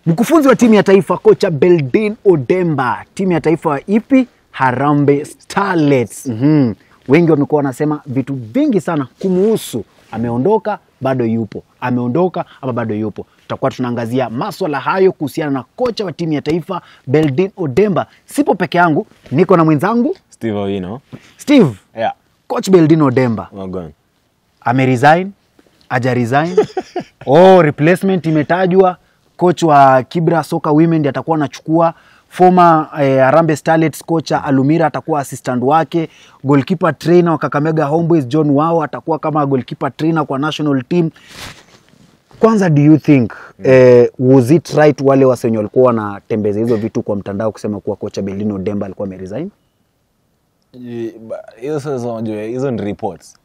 Mkufunzi wa timu ya taifa kocha Beldin Odemba, timu ya taifa ipi? Harambee Starlets. Wengi wamekuwa wanasema vitu vingi sana kumuhusu. Ameondoka, bado yupo. Ameondoka ama bado yupo. Tutakuwa tunaangazia masuala hayo kuhusiana na kocha wa timu ya taifa Beldin Odemba. Sipo peke yangu, niko na mwenzangu Steve Owino. Steve. Yeah. Coach Beldin Odemba. Wagon. Ameresign, aja resign. Replacement imetajwa. Coach wa Kibra Soccer Women atakuwa anachukua. Former Harambee Starlets kocha Alumira atakuwa assistant wake. Goalkeeper trainer wa Kakamega Homeboys John Wao atakuwa kama goalkeeper trainer kwa national team. Kwanza, do you think was it right wale wasenyo walikuwa wanatembeza hizo vitu kwa mtandao kusema kuwa kocha Beldin Odemba alikuwa ameresign? Hizo ni reports.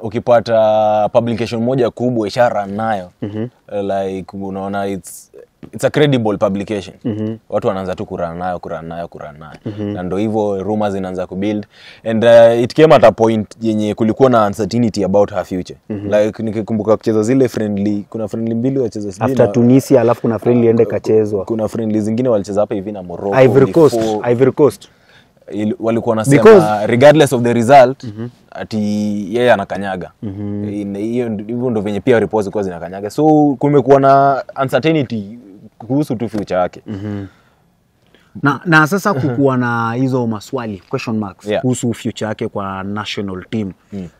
Ukipata publication moja kubwa ishara nayo, like unaona it's a credible publication. Watu wanaanza tu kurana nayo. Na ndio hivyo rumors zinaanza kubuild, and it came at a point yenye kulikuwa na uncertainty about her future. Like nikikumbuka kucheza zile friendly, kuna friendly mbili wacheza after Tunisia, alafu kuna friendly ende kachezwa. Kuna friendly zingine walicheza hapa hivi na Morocco, Ivory Coast. Walikuwa wanasema regardless of the result ati yeye anakanyaga. Hiyo ndio venye pia reports kwa zinakanyaga. So kumekuwa na uncertainty kuhusu tu future yake. Na sasa kukuwa na hizo maswali, question marks, kuhusu future yake kwa national team.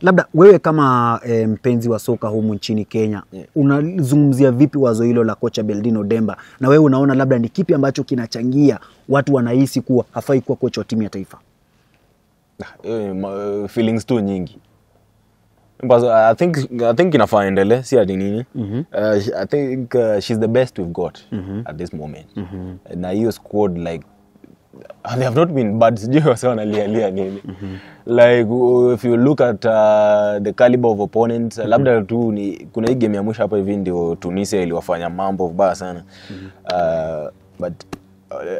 Labda wewe kama mpenzi wa soka humu nchini Kenya, unazungumzia vipi wazo hilo la kocha Beldin Odemba? Na wewe unaona labda ni kipi ambacho kinachangia watu wanahisi kuwa hafai kuwa kocha wa timu ya taifa? Feelings tu nyingi. I think inafaa endelee, si ati nini. I think she's the best we've got at this moment. Na hiyo squad, like, they have not been bad. Sijui wasa wanalia nini. Like if you look at the caliber of opponents, labda tu ni kuna hii game ya mwisho hapa hivi ndio Tunisia iliwafanya mambo vibaya sana.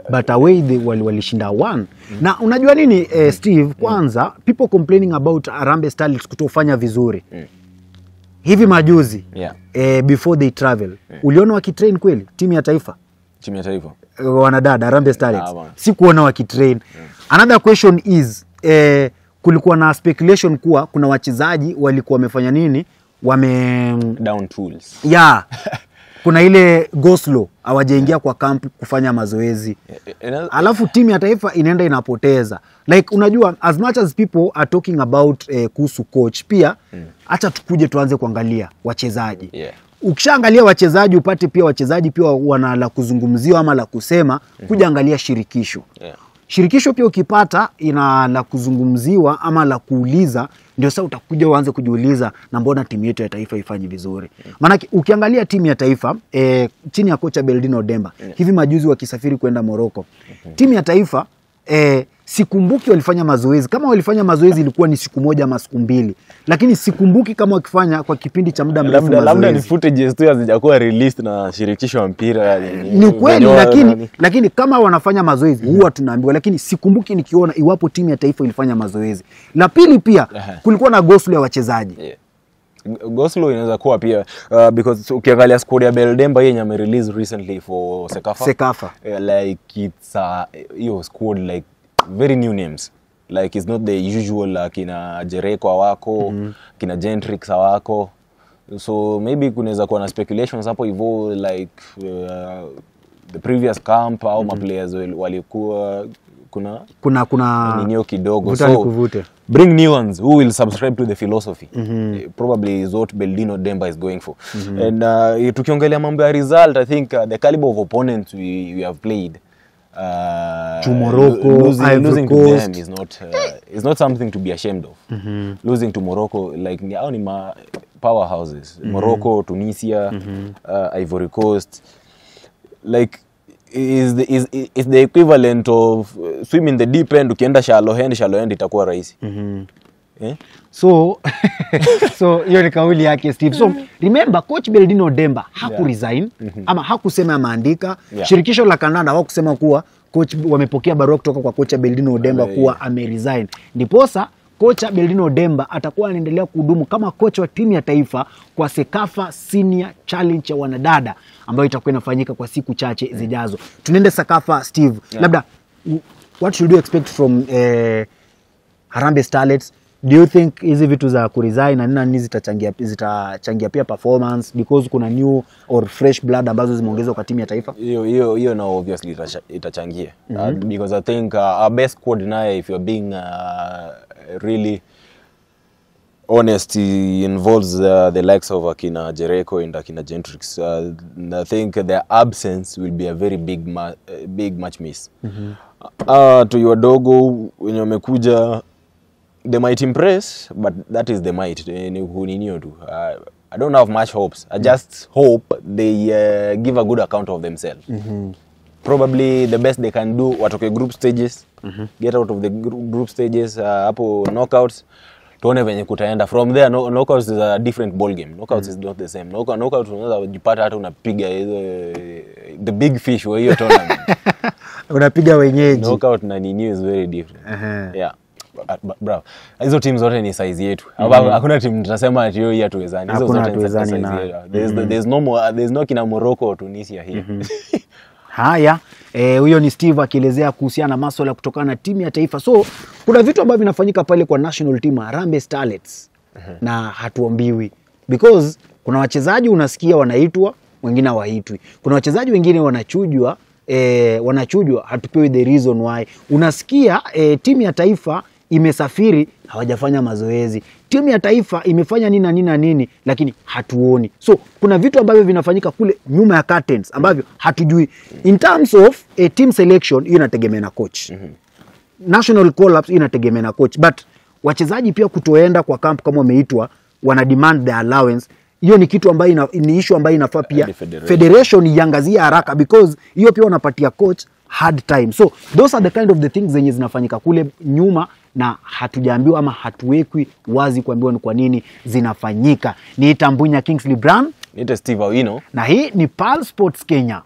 But away walishinda 1. Na unajua nini Steve, kwanza people complaining about Harambee Starlets kutofanya vizuri. Hivi majuzi before they travel, uliona wakitrain kweli timu ya taifa? Timu ya taifa wanadada Harambee Starlets si kuona wakitrain. Another question is kulikuwa na speculation kuwa kuna wachezaji walikuwa wamefanya nini, down tools. Kuna ile Goslow hawajaingia kwa camp kufanya mazoezi. Alafu timu ya taifa inaenda inapoteza. Like unajua, as much as people are talking about kuhusu coach, pia acha tukuje tuanze kuangalia wachezaji. Ukishaangalia wachezaji upate pia wachezaji pia wana la kuzungumziwa ama la kusema, kuja angalia shirikisho. Shirikisho pia ukipata ina la kuzungumziwa ama la kuuliza, ndio sasa utakuja uanze kujiuliza na mbona timu yetu ya taifa ifanyi vizuri. Maana ukiangalia timu ya taifa chini ya kocha Beldin Odemba, hivi majuzi wakisafiri kwenda Morocco, timu ya taifa sikumbuki walifanya mazoezi. Kama walifanya mazoezi ilikuwa ni siku moja ama siku mbili, lakini sikumbuki kama wakifanya kwa kipindi cha muda mrefu mazoezi. Labda ni footage tu hazijakuwa released na shirikisho wa mpira. Ni kweli, lakini kama wanafanya mazoezi huwa tunaambiwa, lakini sikumbuki nikiona iwapo timu ya taifa ilifanya mazoezi. La pili pia kulikuwa na Goslow ya wachezaji. Goslow inaweza kuwa pia because ukiangalia squad ya Beldemba yenye ame release recently for Sekafa. Like it's your squad like very new names. Like it's not the usual kina Jereko wako, kina Gentrix wako. So maybe kunaweza kuwa na speculations hapo hivyo, like the previous camp au players walikuwa kuna ninyo kidogo. So bring new ones who will subscribe to the philosophy. Probably is what Beldin Odemba is going for. And tukiongelea mambo ya result, I think the caliber of opponents we have played, to Morocco, losing to them is not something to be ashamed of. Losing to Morocco, like ni powerhouses. Morocco, Tunisia, Ivory Coast, like is the equivalent of swim in the deep end. Ukienda shallow end itakuwa rahisi. So hiyo ni kauli yake Steve. So remember coach Beldin Odemba hakuresign ama hakusema ameandika. Shirikisho la kandanda hawakusema kuwa coach wamepokea barua kutoka kwa kocha Beldin Odemba kuwa ameresign. Ndiposa kocha Beldino Demba atakuwa anaendelea kuhudumu kama kocha wa timu ya taifa kwa Sekafa Senior Challenge ya wanadada ambayo itakuwa inafanyika kwa siku chache zijazo. Tunaende Sekafa, Steve. Labda what should you expect from Harambee Starlets? Do you think hizi vitu za kuresign na nini zitachangia pia performance because kuna new or fresh blood ambazo zimeongezwa kwa timu ya taifa? Hiyo na obviously itachangia. Because I think our best squad naye, if you're being really honest, involves the likes of Akina Jereko and Akina Gentrix. I think their absence will be a very big match miss. To your dogo when wamekuja, they might impress, but that is the might. I don't have much hopes. I just hope they give a good account of themselves. Probably the best they can do, watoke group stages, get out of the group stages, hapo knockouts, tuone venye kutaenda. From there, knockouts is a different ball game. Knockouts is not the same. Knockouts unaweza kujipata hata unapiga the big fish wa hiyo tournament. Unapiga wenyeji. Knockout na nini is very different. Yeah. Bravo. Hizo teams zote ni size yetu. Hakuna team tunasema ati hiyo hatuwezani. Hizo zote ni size yetu. There's no kina Morocco or Tunisia here. Haya, huyo ni Steve akielezea kuhusiana na masuala kutokana na timu ya taifa. So, kuna vitu ambavyo vinafanyika pale kwa national team Harambee Starlets na hatuambiwi. Because kuna wachezaji unasikia wanaitwa, wengine hawaitwi. Kuna wachezaji wengine wanachujwa, hatupewi the reason why. Unasikia timu ya taifa imesafiri, hawajafanya mazoezi. Timu ya taifa imefanya nini, lakini hatuoni. So, kuna vitu ambavyo vinafanyika kule nyuma ya curtains ambavyo hatujui. In terms of team selection, hiyo inategemea na coach. National call-ups inategemea na coach. But wachezaji pia kutoenda kwa camp kama wameitwa, wana demand their allowance. Hiyo ni kitu ambayo ni issue ambayo inafaa pia federation iangazie haraka, because hiyo pia wanapatia coach hard time. So those are the kind of the things zenye zinafanyika kule nyuma na hatujaambiwa ama hatuwekwi wazi kuambiwa ni kwa nini zinafanyika. Ni Tambunya Kingsley Brown, ni Steve Awino, na hii ni Pal Sports Kenya.